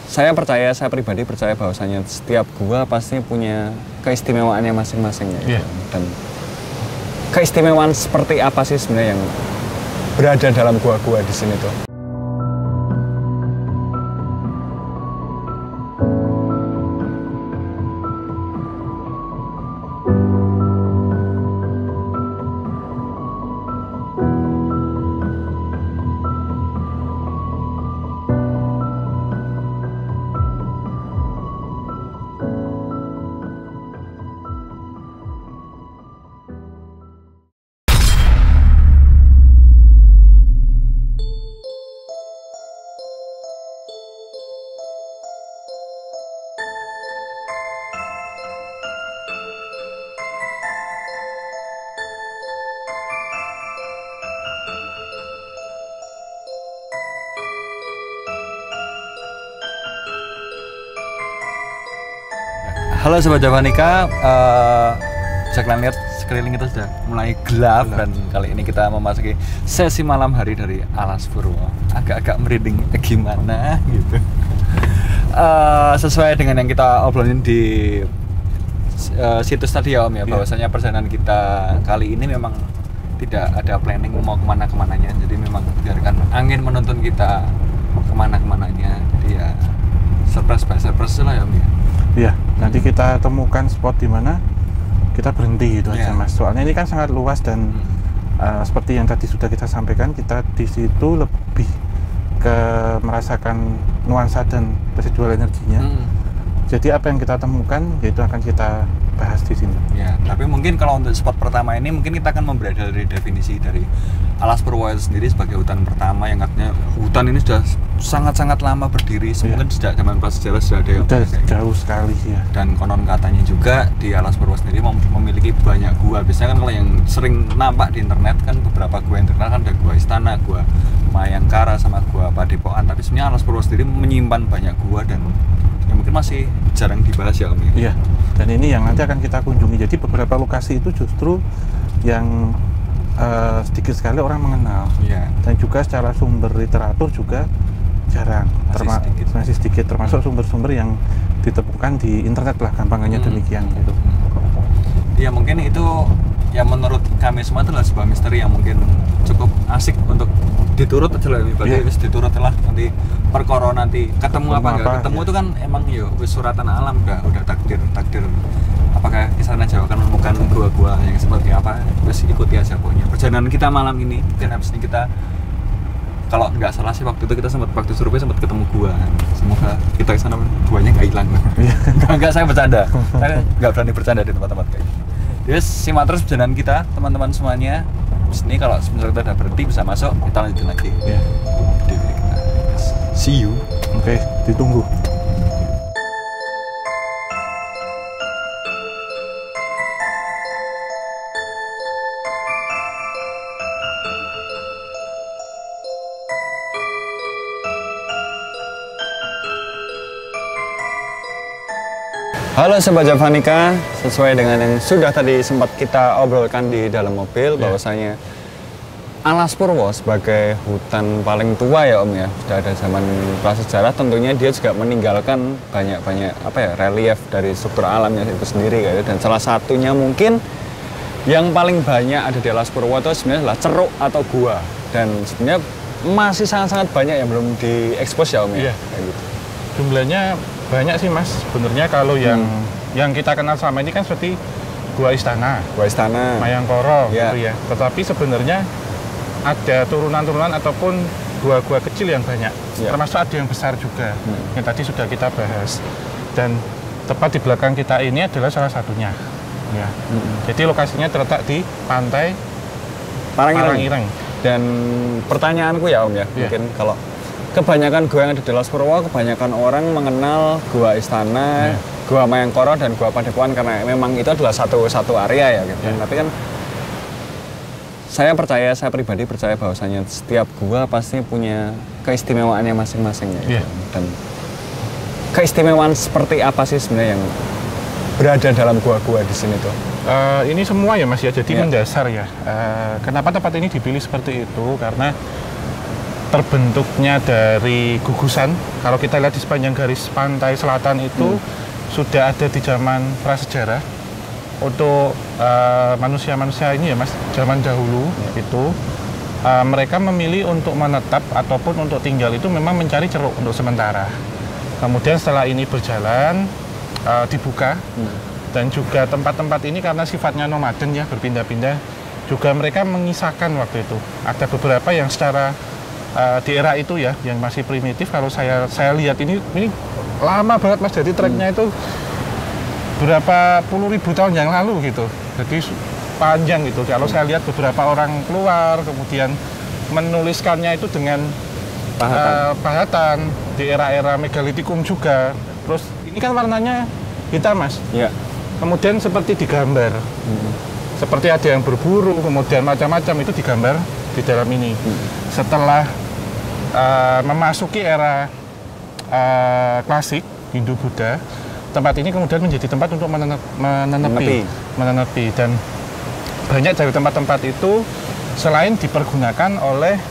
saya pribadi percaya bahwasanya setiap gua pasti punya keistimewaannya masing-masing ya. Dan keistimewaan seperti apa sih sebenarnya yang berada dalam gua-gua di sini tuh? Halo Sobat Javanica, bisa kalian lihat sekeliling kita sudah mulai gelap dan kali ini kita memasuki sesi malam hari dari Alas Purwo. Agak-agak merinding gimana gitu. Sesuai dengan yang kita obrolin di situs tadi ya Om ya, bahwasanya perjalanan kita kali ini memang tidak ada planning mau kemana-kemananya, jadi memang biarkan angin menuntun kita kemana-kemananya. Jadi ya surprise by surprise lah ya Om ya. Iya, nanti kita temukan spot di mana kita berhenti gitu aja Mas. Soalnya ini kan sangat luas dan seperti yang tadi sudah kita sampaikan, kita di situ lebih ke merasakan nuansa dan residual energinya. Jadi apa yang kita temukan yaitu akan kita bahas di sini. Ya, tapi mungkin kalau untuk spot pertama ini mungkin kita akan membedah dari definisi dari Alas Purwo itu sendiri sebagai hutan pertama, yang artinya hutan ini sudah sangat-sangat lama berdiri, mungkin sejak zaman prasejarah sudah ada yang jauh sekali ya. Dan konon katanya juga di Alas Purwo sendiri memiliki banyak gua. Biasanya kan kalau yang sering nampak di internet kan beberapa gua yang terkenal kan ada gua Istana, gua Mayangkara sama gua Padepokan, tapi sebenarnya Alas Purwo sendiri menyimpan banyak gua dan yang mungkin masih jarang dibahas ya Om. Iya, dan ini yang nanti akan kita kunjungi. Jadi beberapa lokasi itu justru yang sedikit sekali orang mengenal, dan juga secara sumber literatur juga jarang, masih sedikit, termasuk sumber-sumber yang ditemukan di internet lah, gampangnya demikian gitu. Ya mungkin itu ya menurut kami semua itulah sebuah misteri yang mungkin cukup asik untuk diturut aja lah, berarti diturut lah nanti perkara nanti ketemu apa enggak ketemu itu kan emang yo wis suratan alam, udah takdir apakah Istana Jawa akan menemukan gua-gua yang seperti apa, terus ikuti aja pokoknya perjalanan kita malam ini. Dan habis ini kita, kalau nggak salah sih waktu itu kita waktu survei sempat ketemu gua, semoga kita kesana guanya nggak hilang. Nggak, saya bercanda, saya nggak berani bercanda di tempat-tempat kayak gitu. Jadi simak terus perjalanan kita teman-teman semuanya. Habis ini kalau sebentar kita udah berhenti bisa masuk, kita lanjutin lagi. See you. Oke, ditunggu. Halo Sobat Javanica, sesuai dengan yang sudah tadi sempat kita obrolkan di dalam mobil, bahwasanya Alas Purwo sebagai hutan paling tua ya Om ya, sudah ada zaman prasejarah, tentunya dia juga meninggalkan banyak relief dari struktur alamnya itu sendiri gitu. Dan salah satunya mungkin yang paling banyak ada di Alas Purwo itu sebenarnya adalah ceruk atau gua, dan sebenarnya masih sangat-sangat banyak yang belum diekspos ya Om ya. Kayak gitu. Jumlahnya banyak sih Mas, sebenarnya kalau yang kita kenal selama ini kan seperti Gua Istana, Mayangkara gitu ya. Tetapi sebenarnya ada turunan-turunan ataupun gua-gua kecil yang banyak, termasuk ada yang besar juga yang tadi sudah kita bahas. Dan tepat di belakang kita ini adalah salah satunya. Ya. Jadi lokasinya terletak di pantai Parangireng. Dan pertanyaanku ya Om ya, mungkin kalau kebanyakan gua yang ada di Alas Purwo, kebanyakan orang mengenal Gua Istana, Gua Mayangkara, dan Gua Padepokan karena memang itu adalah satu area ya gitu. Tapi kan saya pribadi percaya bahwasanya setiap gua pasti punya keistimewaannya masing-masing ya. Dan keistimewaan seperti apa sih sebenarnya yang berada dalam gua-gua di sini tuh? Ini semua ya Mas ya, jadi mendasar ya. Kenapa tempat ini dipilih seperti itu? Karena terbentuknya dari gugusan. Kalau kita lihat di sepanjang garis pantai selatan itu sudah ada di zaman prasejarah. Untuk manusia-manusia ini ya Mas, zaman dahulu itu mereka memilih untuk menetap ataupun untuk tinggal itu memang mencari ceruk untuk sementara. Kemudian setelah ini berjalan dibuka dan juga tempat-tempat ini karena sifatnya nomaden ya, berpindah-pindah, juga mereka mengisahkan waktu itu. Ada beberapa yang secara di era itu ya, yang masih primitif. Kalau saya lihat ini lama banget Mas, jadi treknya itu berapa puluh ribu tahun yang lalu gitu. Jadi panjang gitu. Kalau saya lihat beberapa orang keluar, kemudian menuliskannya itu dengan pahatan di era-era megalitikum juga. Terus ini kan warnanya hitam Mas. Iya. Kemudian seperti digambar. Seperti ada yang berburu, kemudian macam-macam itu digambar di dalam ini. Setelah memasuki era klasik Hindu-Buddha, tempat ini kemudian menjadi tempat untuk menenepi. Dan banyak dari tempat-tempat itu selain dipergunakan oleh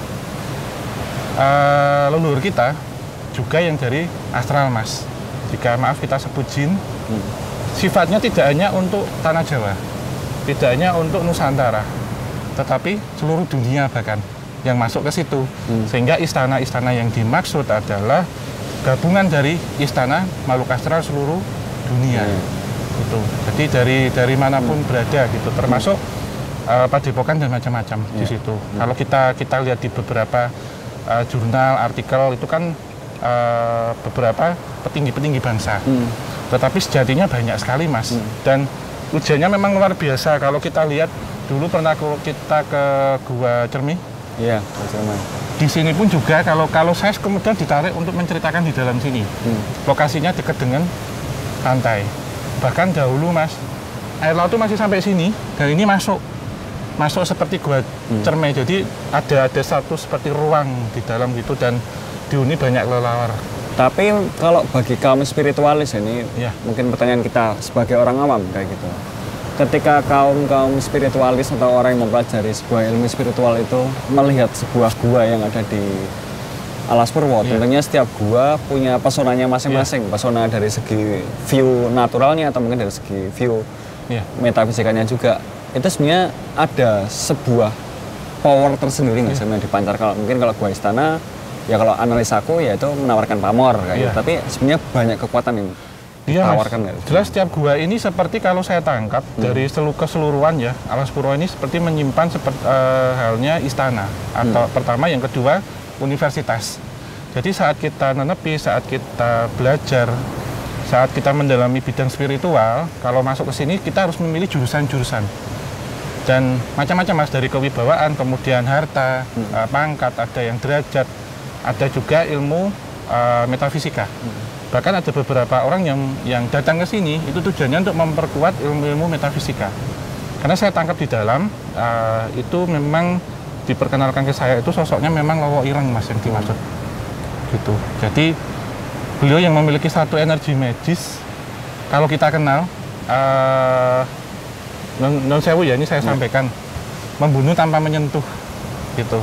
leluhur kita, juga yang dari astral Mas. Jika maaf kita sebut jin, sifatnya tidak hanya untuk tanah Jawa, tidak hanya untuk Nusantara, tetapi seluruh dunia bahkan yang masuk ke situ. Sehingga istana-istana yang dimaksud adalah gabungan dari istana makhluk astral seluruh dunia. Gitu. Jadi dari manapun berada gitu, termasuk padepokan dan macam-macam di situ. Kalau kita lihat di beberapa jurnal, artikel itu kan beberapa petinggi-petinggi bangsa. Tetapi sejatinya banyak sekali Mas. Dan ujiannya memang luar biasa. Kalau kita lihat dulu pernah kita ke Gua Cermi. Iya, Gua Cermi. Di sini pun juga kalau saya kemudian ditarik untuk menceritakan di dalam sini. Lokasinya dekat dengan pantai. Bahkan dahulu Mas, air laut itu masih sampai sini dan ini masuk seperti Gua Cermi. Jadi ada satu seperti ruang di dalam gitu, dan dihuni banyak kelelawar. Tapi kalau bagi kaum spiritualis ini, mungkin pertanyaan kita sebagai orang awam kayak gitu. Ketika kaum spiritualis atau orang yang mempelajari sebuah ilmu spiritual itu melihat sebuah gua yang ada di Alas Purwo, tentunya setiap gua punya pesonanya masing-masing. Pesona dari segi view naturalnya atau mungkin dari segi view metafisikanya juga. Itu sebenarnya ada sebuah power tersendiri nggak sebenarnya dipancarkan. Mungkin kalau gua istana, ya kalau analisaku ya itu menawarkan pamor kayak gitu. Tapi sebenarnya banyak kekuatan yang ditawarkan. Jelas setiap gua ini seperti kalau saya tangkap dari keseluruhan ya, Alas Purwo ini seperti menyimpan halnya istana atau pertama, yang kedua universitas. Jadi saat kita menepi, saat kita belajar, saat kita mendalami bidang spiritual, kalau masuk ke sini kita harus memilih jurusan-jurusan. Dan macam-macam Mas, dari kewibawaan, kemudian harta, pangkat, ada yang derajat, ada juga ilmu metafisika. Bahkan ada beberapa orang yang datang ke sini itu tujuannya untuk memperkuat ilmu-ilmu metafisika. Karena saya tangkap di dalam itu memang diperkenalkan ke saya itu sosoknya memang Lowo Ireng Mas yang dimaksud. Gitu. Jadi beliau yang memiliki satu energi magis. Kalau kita kenal non sewu ya, ini saya sampaikan, membunuh tanpa menyentuh gitu.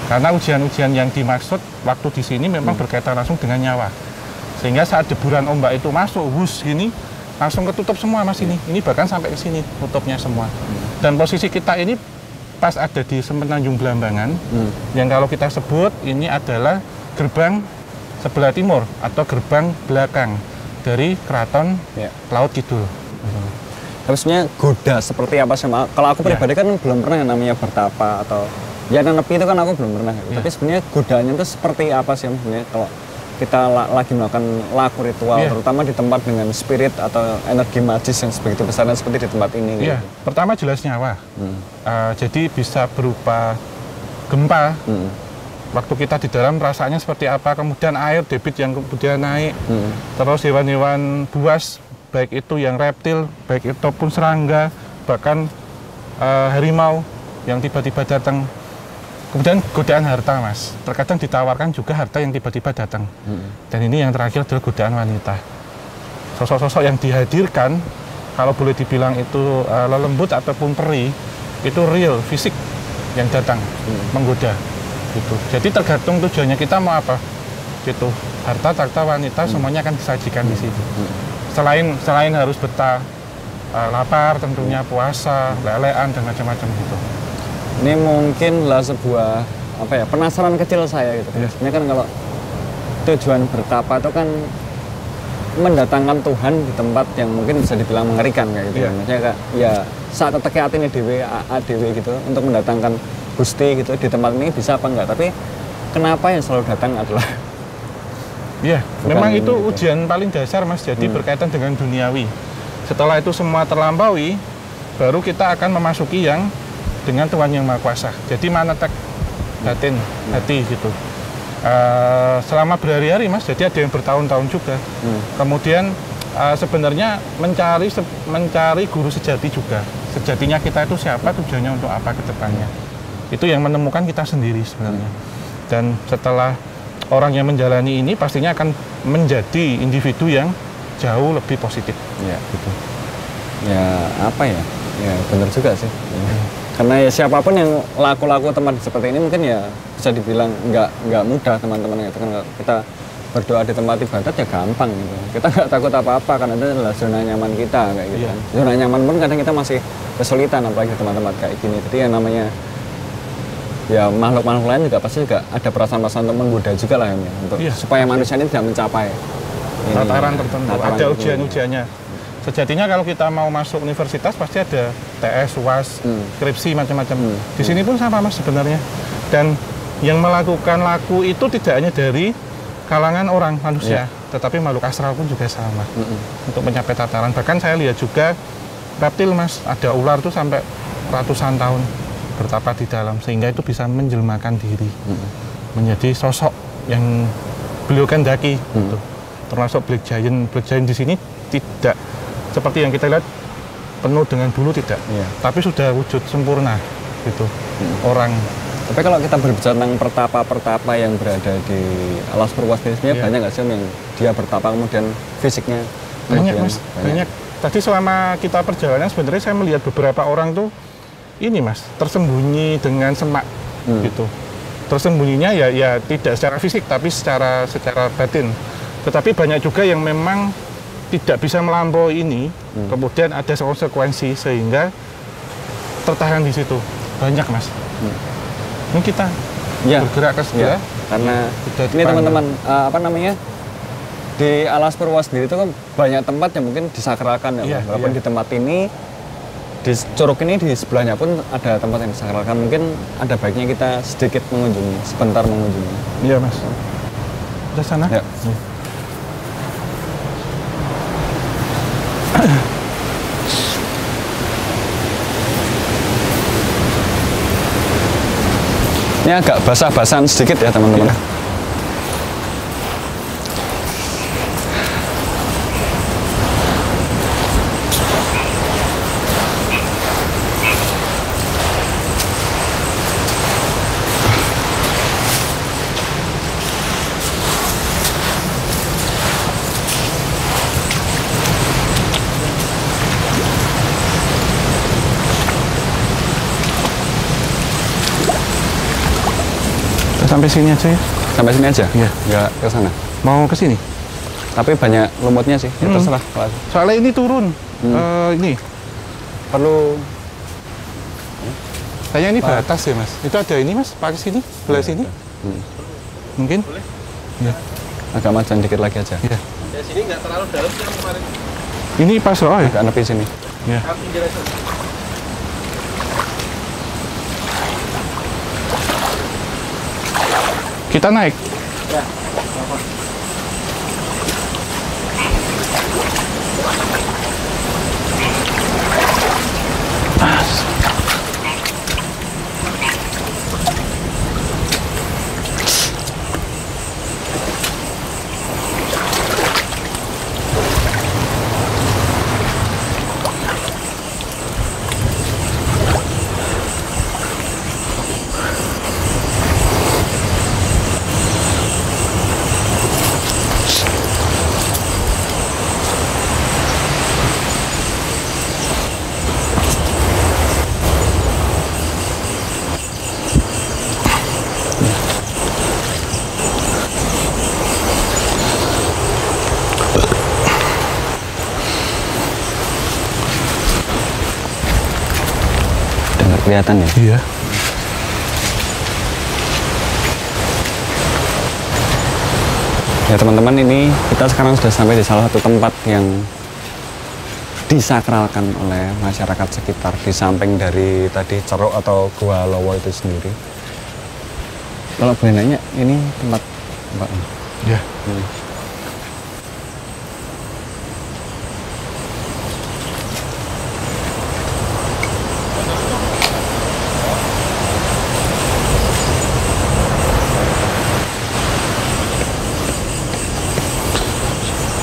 Karena ujian-ujian yang dimaksud waktu di sini memang berkaitan langsung dengan nyawa. Sehingga saat deburan ombak itu masuk, hus gini, langsung ketutup semua Mas ini. Ini bahkan sampai ke sini, tutupnya semua. Dan posisi kita ini pas ada di Semenanjung Belambangan, yang kalau kita sebut ini adalah gerbang sebelah timur atau gerbang belakang dari Keraton Laut Kidul. Tapi sebenarnya goda seperti apa sih? Kalau aku pribadi kan belum pernah yang namanya bertapa atau ya nenepi itu kan aku belum pernah. Tapi sebenarnya godaannya itu seperti apa sih sebenarnya kalau kita lagi melakukan laku ritual, terutama di tempat dengan spirit atau energi magis yang sebegitu besar seperti di tempat ini. Gitu. Pertama jelas nyawa. Jadi bisa berupa gempa. Waktu kita di dalam rasanya seperti apa, kemudian air debit yang kemudian naik, terus hewan-hewan buas, baik itu yang reptil, baik itu pun serangga, bahkan harimau yang tiba-tiba datang. Kemudian godaan harta Mas, terkadang ditawarkan juga harta yang tiba-tiba datang. Dan ini yang terakhir adalah godaan wanita. Sosok-sosok yang dihadirkan, kalau boleh dibilang itu lelembut ataupun peri, itu real, fisik yang datang, menggoda. gitu. Jadi tergantung tujuannya kita mau apa gitu. Harta, takhta, wanita semuanya akan disajikan di situ. Selain harus betah, lapar tentunya, puasa, lelean dan macam-macam gitu. Ini mungkin lah sebuah apa ya, penasaran kecil saya gitu. Biasanya kan kalau tujuan bertapa itu kan mendatangkan Tuhan di tempat yang mungkin bisa dibilang mengerikan kayak gitu. Maksudnya kayak ya saat teteke atine dhewe dewe gitu untuk mendatangkan Gusti gitu di tempat ini bisa apa enggak, tapi kenapa yang selalu datang adalah memang itu gitu. Ujian paling dasar Mas, jadi berkaitan dengan duniawi. Setelah itu semua terlampaui, baru kita akan memasuki yang dengan Tuhan yang Maha Kuasa. Jadi manatek batin, hati gitu. Selama berhari-hari Mas, jadi ada yang bertahun-tahun juga. Kemudian sebenarnya mencari guru sejati juga. Sejatinya kita itu siapa, tujuannya untuk apa ke depannya. Itu yang menemukan kita sendiri sebenarnya. Dan setelah orang yang menjalani ini pastinya akan menjadi individu yang jauh lebih positif. Ya, gitu. Ya, apa ya? Ya, benar juga sih. Karena ya siapapun yang laku-laku tempat seperti ini mungkin ya bisa dibilang nggak mudah teman-teman gitu kan. Kita berdoa di tempat ibadat ya gampang gitu. Kita nggak takut apa-apa karena itu adalah zona nyaman kita kayak gitu kan. Zona nyaman pun kadang kita masih kesulitan apalagi di tempat-tempat kayak gini. Jadi yang namanya ya makhluk-makhluk lain juga pasti juga ada perasaan-perasaan untuk menggoda juga lah ya, untuk supaya manusia ini tidak mencapai tataran tertentu, ada ujian-ujiannya. Sejatinya kalau kita mau masuk universitas pasti ada TS, UAS, skripsi macam-macam. Di sini pun sama Mas sebenarnya. Dan yang melakukan laku itu tidak hanya dari kalangan orang manusia, tetapi makhluk astral pun juga sama untuk mencapai tataran. Bahkan saya lihat juga reptil Mas, ada ular tuh sampai ratusan tahun bertapa di dalam, sehingga itu bisa menjelmakan diri menjadi sosok yang beliau kehendaki gitu. Termasuk Black Giant di sini tidak seperti yang kita lihat penuh dengan bulu, tidak, tapi sudah wujud sempurna gitu. Orang. Tapi kalau kita berbicara tentang pertapa yang berada di alas perwas ini sebenarnya banyak nggak sih yang dia bertapa kemudian fisiknya banyak Mas, banyak. Tadi selama kita perjalanan sebenarnya saya melihat beberapa orang tuh ini Mas, tersembunyi dengan semak gitu. Tersembunyinya ya tidak secara fisik tapi secara batin. Tetapi banyak juga yang memang tidak bisa melampaui ini, kemudian ada konsekuensi sehingga tertahan di situ. Banyak Mas. Ini kita bergerak ke sebelah karena ini teman-teman apa namanya? Di alas perwas sendiri itu kan banyak tempat yang mungkin disakralkan ya. Walaupun di tempat ini di Curug ini di sebelahnya pun ada tempat yang disakralkan, mungkin ada baiknya kita sedikit mengunjungi, sebentar mengunjungi. Iya Mas. Ke sana? Ya. Ini agak basah-basahan sedikit ya teman-teman. Sampai sini aja ya? Sampai sini aja? Iya. Nggak ke sana? Mau ke sini? Tapi banyak lumutnya sih, ya terserah. Soalnya ini turun. Ini perlu. Kayaknya ini batas ya Mas. Itu ada ini Mas, pakai sini, belah sini. Mungkin? Boleh. Ya. Agak macan dikit lagi aja. Ya. Ya sini nggak terlalu dalam yang kemarin. Ini pas ya? Agak nepi sini. Ya. Kita naik. Ya. kelihatan ya. Iya. Ya teman-teman, ini kita sekarang sudah sampai di salah satu tempat yang disakralkan oleh masyarakat sekitar di samping dari tadi Ceruk atau Gua Lowo itu sendiri. Kalau boleh nanya, ini tempat apa? Ya.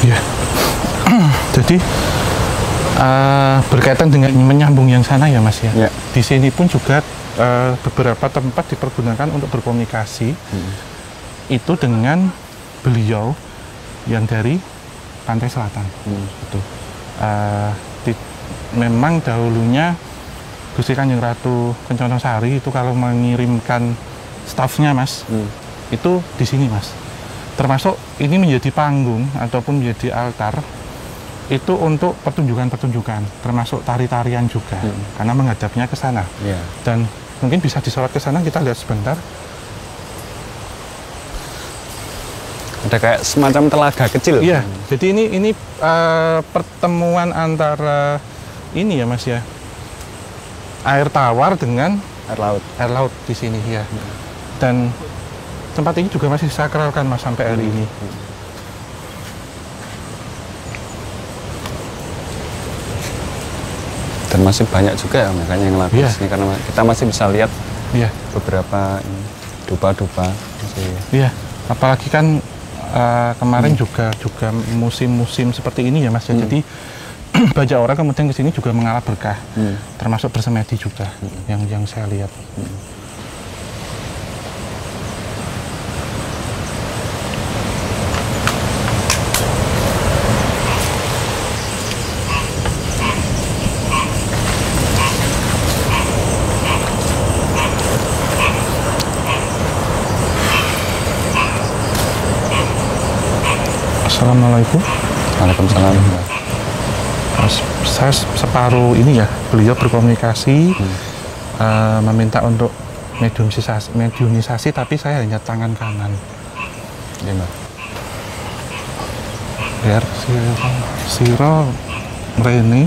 Ya. Jadi berkaitan dengan menyambung yang sana ya Mas ya. Ya. Di sini pun juga beberapa tempat dipergunakan untuk berkomunikasi. Itu dengan beliau yang dari pantai selatan. Itu. Memang dahulunya Gusti Kanjeng Ratu Kencana Sari itu kalau mengirimkan stafnya Mas, itu di sini Mas. Termasuk ini menjadi panggung ataupun menjadi altar itu untuk pertunjukan-pertunjukan, termasuk tari-tarian juga, karena menghadapnya ke sana. Dan mungkin bisa disorot ke sana, kita lihat sebentar. Ada kayak semacam telaga kecil. Iya, jadi ini pertemuan antara ini ya Mas ya, air tawar dengan air laut di sini ya. Dan tempat ini juga masih disakralkan Mas sampai hari ini. Dan masih banyak juga ya makanya yang laku di sini, karena kita masih bisa lihat beberapa dupa-dupa. Iya, apalagi kan kemarin juga musim-musim seperti ini ya Mas ya. Jadi banyak orang kemudian ke sini juga mengalap berkah, termasuk bersemedi juga yang saya lihat. Assalamualaikum. Waalaikumsalam. Saya separuh ini ya, beliau berkomunikasi, meminta untuk mediumisasi, tapi saya hanya tangan kanan. Gimana? Biar siro mrene,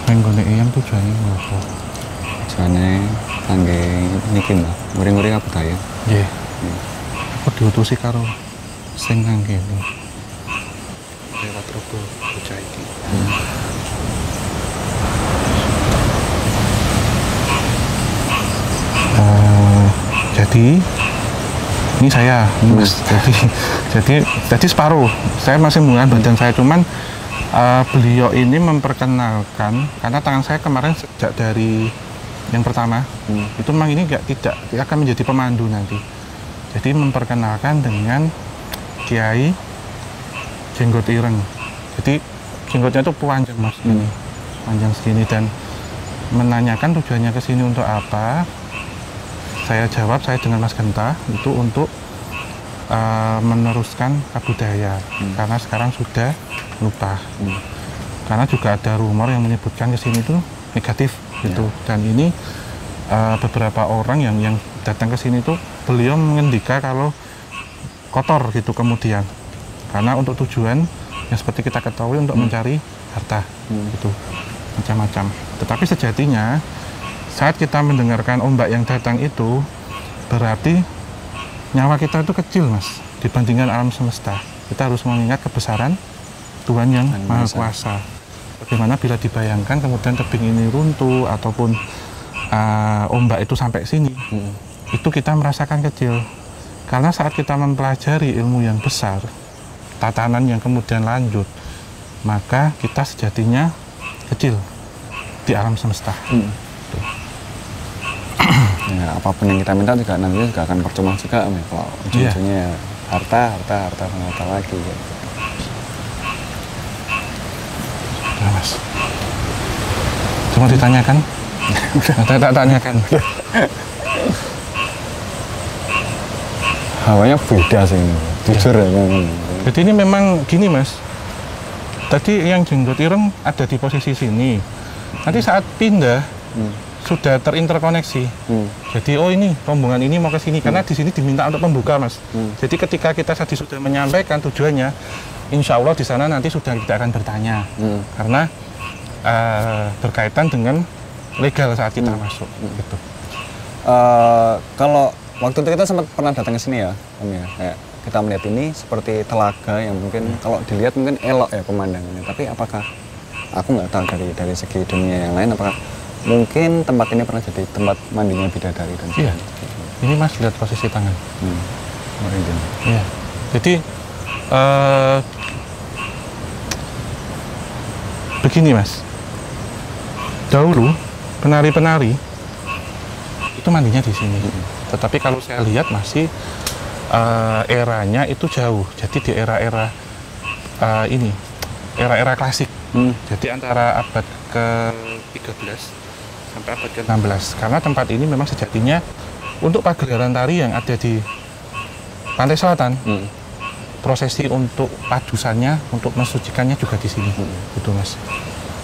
menggone eyang tujuannya ngopo? Tujuannya kangge niki mah, nguri-nguri kabudaya. Nggih. Aku diutusi karo sing nang kene. Lewat Rebo bocah iki. Jadi ini saya, Mas. Jadi separuh. Saya masih menggunakan badan saya, cuman beliau ini memperkenalkan karena tangan saya kemarin sejak dari yang pertama itu memang ini tidak akan menjadi pemandu nanti. Jadi memperkenalkan dengan Kiai jenggot ireng. Jadi jenggotnya itu panjang Mas, ini panjang segini, dan menanyakan tujuannya ke sini untuk apa. Saya jawab, saya dengan Mas Genta itu untuk meneruskan kabudaya, karena sekarang sudah lupa. Karena juga ada rumor yang menyebutkan ke sini itu negatif gitu. Dan ini beberapa orang yang datang ke sini itu beliau mengendika kalau kotor gitu kemudian, karena untuk tujuan yang seperti kita ketahui untuk mencari harta gitu, macam-macam. Tetapi sejatinya saat kita mendengarkan ombak yang datang itu berarti nyawa kita itu kecil Mas dibandingkan alam semesta. Kita harus mengingat kebesaran Tuhan yang Maha Kuasa. Bagaimana bila dibayangkan kemudian tebing ini runtuh ataupun ombak itu sampai sini, itu kita merasakan kecil. Karena saat kita mempelajari ilmu yang besar, tatanan yang kemudian lanjut, maka kita sejatinya kecil di alam semesta. Ya, apapun yang kita minta juga nantinya juga akan percuma juga, kalau ujung-ujungnya harta lagi. Ya. Nah, Mas, cuma ditanyakan, tak tanyakan. Hawanya beda sih, jujur ya. Jadi ini memang gini Mas, tadi yang jenggot ireng ada di posisi sini. Nanti saat pindah, sudah terinterkoneksi. Jadi oh ini rombongan ini mau ke sini karena di sini diminta untuk membuka mas. Jadi ketika kita tadi sudah menyampaikan tujuannya, insya Allah di sana nanti sudah kita akan bertanya karena berkaitan dengan legal saat kita masuk. Gitu. Kalau waktu itu kita sempat pernah datang ke sini ya, Om ya. Kayak kita melihat ini seperti telaga yang mungkin kalau dilihat mungkin elok ya pemandangannya. Tapi apakah aku nggak tahu dari segi dunia yang lain, apakah mungkin tempat ini pernah jadi tempat mandinya bidadari dan iya. Ini mas lihat posisi tangan. Iya. Jadi begini mas. Dahulu penari-penari itu mandinya di sini. Tetapi kalau saya lihat masih eranya itu jauh. Jadi di era-era ini, era-era klasik. Jadi antara abad ke-13 sampai abad ke-16. Karena tempat ini memang sejatinya untuk pagelaran tari yang ada di pantai selatan. Prosesi untuk padusannya, untuk mensucikannya juga di sini. Gitu mas.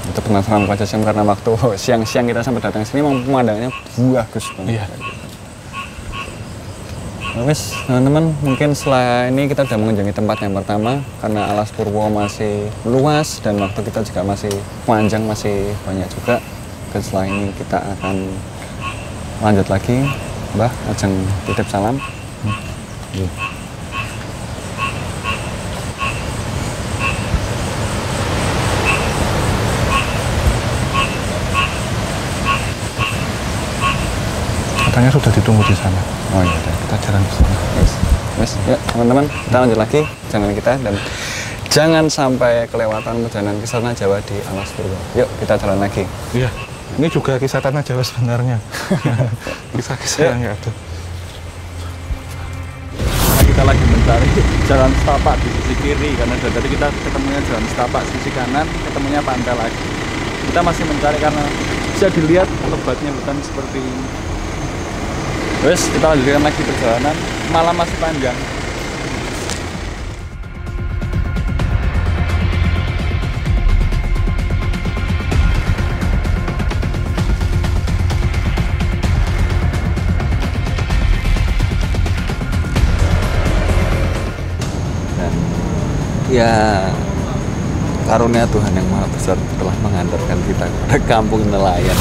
Itu penasaran Pak Jasim karena waktu siang-siang kita sampai datang sini memang pemandangannya bagus banget. Iya. Wes, teman-teman, mungkin setelah ini kita sudah mengunjungi tempat yang pertama karena Alas Purwo masih luas dan waktu kita juga masih panjang, masih banyak juga. Dan setelah ini kita akan lanjut lagi. Mbah, ajeng titip salam. Katanya sudah ditunggu di sana. Oh iya, Kita jalan ke sana. Wes, ya teman-teman, kita lanjut lagi jalan kita dan jangan sampai kelewatan perjalanan ke sana Jawa di Alas Purwo. Yuk, kita jalan lagi. Iya. Ini juga kisah tanah Jawa sebenarnya. Kisah-kisah yang nggak ada. Nah, kita lagi mencari jalan setapak di sisi kiri karena dari tadi kita ketemunya jalan setapak sisi kanan, ketemunya pantai lagi. Kita masih mencari karena bisa dilihat lebatnya hutan seperti ini. Wes, kita lanjutkan lagi perjalanan. Malam masih panjang. Ya, karunia Tuhan yang Maha Besar telah mengantarkan kita ke kampung nelayan.